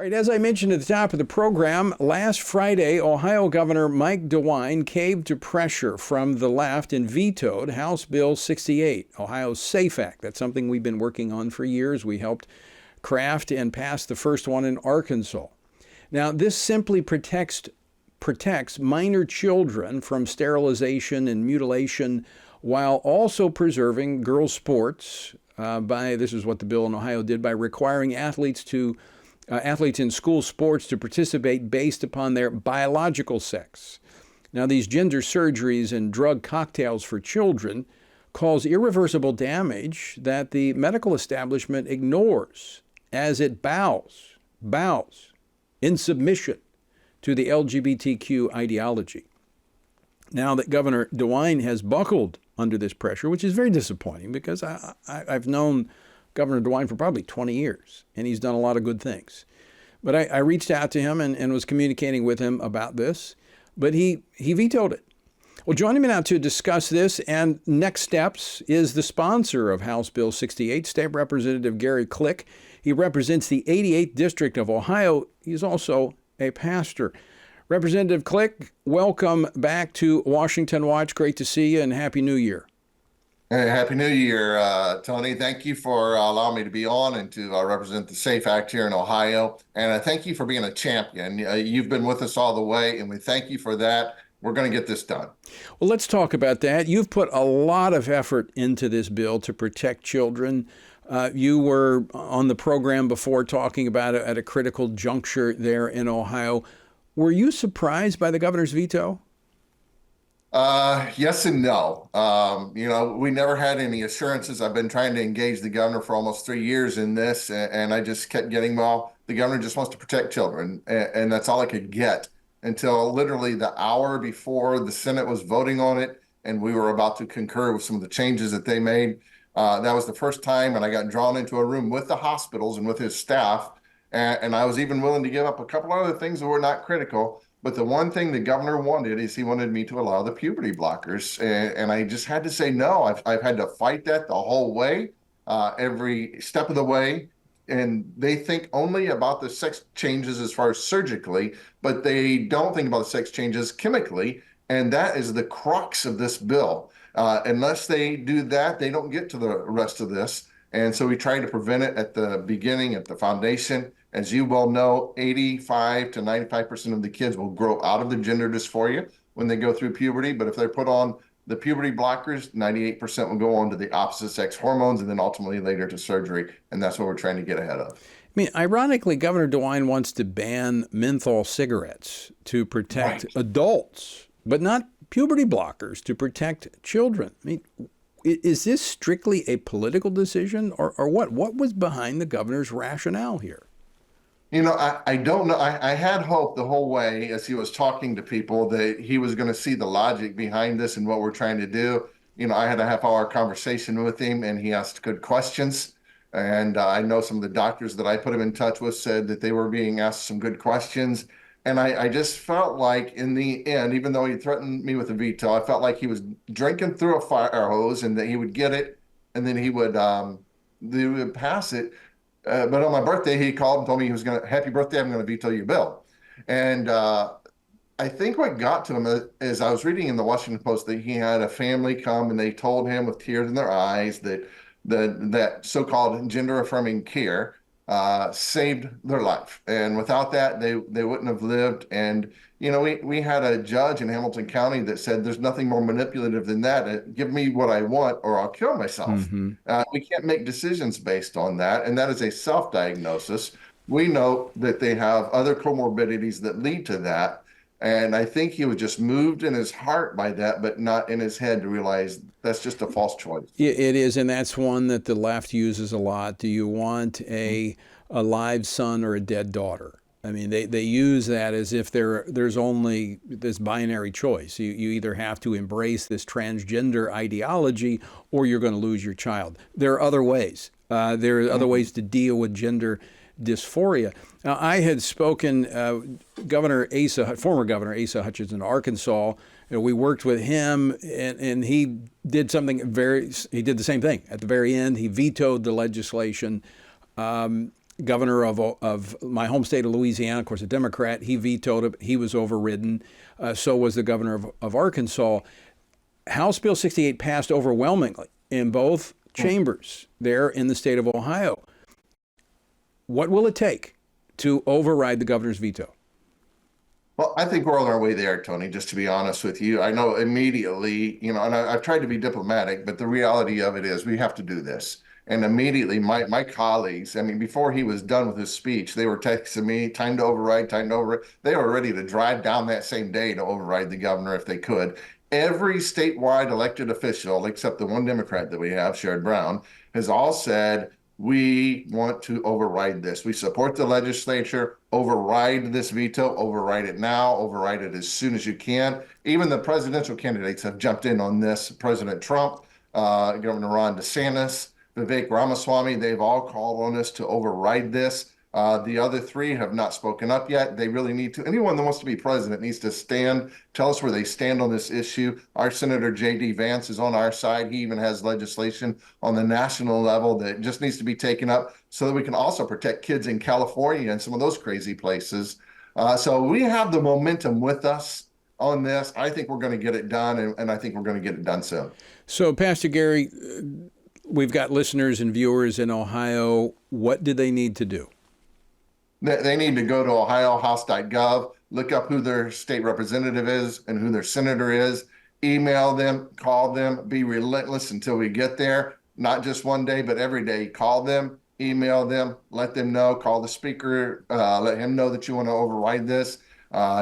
All right, as I mentioned at the top of the program, last Friday, Ohio Governor Mike DeWine caved to pressure from the left and vetoed House Bill 68, Ohio's SAFE Act. That's something we've been working on for years. We helped craft and pass the first one in Arkansas. Now, this simply protects minor children from sterilization and mutilation while also preserving girls' sports. This is what the bill in Ohio did by requiring athletes in school sports to participate based upon their biological sex. Now, these gender surgeries and drug cocktails for children cause irreversible damage that the medical establishment ignores as it bows in submission to the LGBTQ ideology. Now that Governor DeWine has buckled under this pressure, which is very disappointing because I've known Governor DeWine for probably 20 years, and he's done a lot of good things. But I reached out to him and was communicating with him about this, but he vetoed it. Well, joining me now to discuss this and next steps is the sponsor of House Bill 68, State Representative Gary Click. He represents the 88th District of Ohio. He's also a pastor. Representative Click, welcome back to Washington Watch. Great to see you and Happy New Year. Hey, Happy New Year, Tony. Thank you for allowing me to be on and to represent the SAFE Act here in Ohio. And thank you for being a champion. You've been with us all the way, and we thank you for that. We're going to get this done. Well, let's talk about that. You've put a lot of effort into this bill to protect children. You were on the program before talking about it at a critical juncture there in Ohio. Were you surprised by the governor's veto? Yes and no. We never had any assurances. I've been trying to engage the governor for almost 3 years in this, and I just kept getting, well, the governor just wants to protect children, and that's all I could get until literally the hour before the Senate was voting on it, and we were about to concur with some of the changes that they made. That was the first time, and I got drawn into a room with the hospitals and with his staff, and I was even willing to give up a couple other things that were not critical. But the one thing the governor wanted is he wanted me to allow the puberty blockers. And I just had to say no. I've had to fight that the whole way, every step of the way. And they think only about the sex changes as far as surgically, but they don't think about the sex changes chemically. And that is the crux of this bill. Unless they do that, they don't get to the rest of this. And so we try to prevent it at the beginning, at the foundation. As you well know, 85 to 95% of the kids will grow out of the gender dysphoria when they go through puberty. But if they're put on the puberty blockers, 98% will go on to the opposite sex hormones and then ultimately later to surgery. And that's what we're trying to get ahead of. I mean, ironically, Governor DeWine wants to ban menthol cigarettes to protect adults, but not puberty blockers to protect children. I mean, is this strictly a political decision or what? What was behind the governor's rationale here? I don't know. I had hope the whole way as he was talking to people that he was going to see the logic behind this and what we're trying to do. I had a half-hour conversation with him, and he asked good questions. And I know some of the doctors that I put him in touch with said that they were being asked some good questions. And I just felt like in the end, even though he threatened me with a veto, I felt like he was drinking through a fire hose and that he would get it and then they would pass it. But on my birthday, he called and told me he was happy birthday, I'm going to veto your bill. And I think what got to him is I was reading in the Washington Post that he had a family come and they told him with tears in their eyes that that so-called gender-affirming care saved their life. And without that, they wouldn't have lived. And, we had a judge in Hamilton County that said there's nothing more manipulative than that. Give me what I want or I'll kill myself. Mm-hmm. We can't make decisions based on that. And that is a self-diagnosis. We know that they have other comorbidities that lead to that. And I think he was just moved in his heart by that, but not in his head to realize that's just a false choice. It is, and that's one that the left uses a lot. Do you want a live son or a dead daughter? I mean, they use that as if there's only this binary choice. You either have to embrace this transgender ideology or you're going to lose your child. There are other ways. There are other ways to deal with gender dysphoria. Now, I had spoken, former Governor Asa Hutchinson, Arkansas. We worked with him, and he did the same thing. At the very end, he vetoed the legislation. governor of my home state of Louisiana, of course, a Democrat. He vetoed it. He was overridden. So was the governor of Arkansas. House Bill 68 passed overwhelmingly in both chambers there in the state of Ohio. What will it take to override the governor's veto? Well, I think we're on our way there, Tony, just to be honest with you. I know immediately, and I've tried to be diplomatic, but the reality of it is we have to do this. And immediately my colleagues, I mean, before he was done with his speech, they were texting me, time to override, time to override. They were ready to drive down that same day to override the governor if they could. Every statewide elected official, except the one Democrat that we have, Sherrod Brown, has all said, we want to override this. We support the legislature, override this veto, override it now, override it as soon as you can. Even the presidential candidates have jumped in on this. President Trump, Governor Ron DeSantis, Vivek Ramaswamy, they've all called on us to override this. The other three have not spoken up yet. They really need to. Anyone that wants to be president needs to stand, tell us where they stand on this issue. Our Senator J.D. Vance is on our side. He even has legislation on the national level that just needs to be taken up so that we can also protect kids in California and some of those crazy places. So we have the momentum with us on this. I think we're going to get it done, and I think we're going to get it done soon. So, Pastor Gary, we've got listeners and viewers in Ohio. What do they need to do? They need to go to ohiohouse.gov, look up who their state representative is and who their senator is, email them, call them, be relentless until we get there. Not just one day, but every day. Call them, email them, let them know, call the speaker, let him know that you want to override this.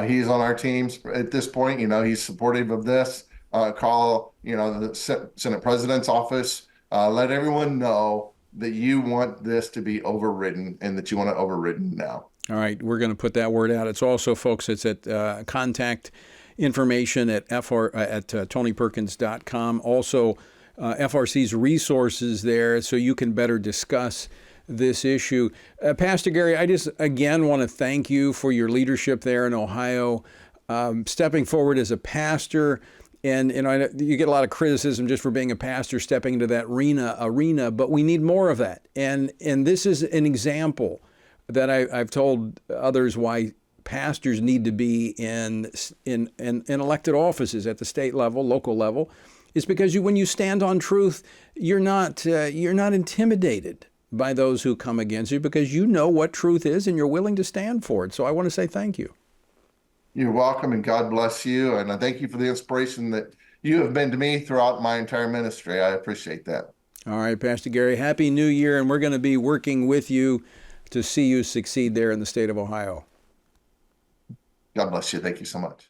He's on our teams at this point. He's supportive of this. Call, the Senate President's office. Let everyone know that you want this to be overridden and that you want it overridden now. All right, we're going to put that word out. It's also, folks, it's at contact information at tonyperkins.com. Also, FRC's resources there so you can better discuss this issue. Pastor Gary, I just, again, want to thank you for your leadership there in Ohio, stepping forward as a pastor. And you get a lot of criticism just for being a pastor, stepping into that arena, but we need more of that. And this is an example that I've told others why pastors need to be in elected offices at the state level, local level, is because when you stand on truth, you're not intimidated by those who come against you because you know what truth is and you're willing to stand for it. So I want to say thank you. You're welcome, and God bless you. And I thank you for the inspiration that you have been to me throughout my entire ministry. I appreciate that. All right, Pastor Gary, Happy New Year, and we're going to be working with you to see you succeed there in the state of Ohio. God bless you. Thank you so much.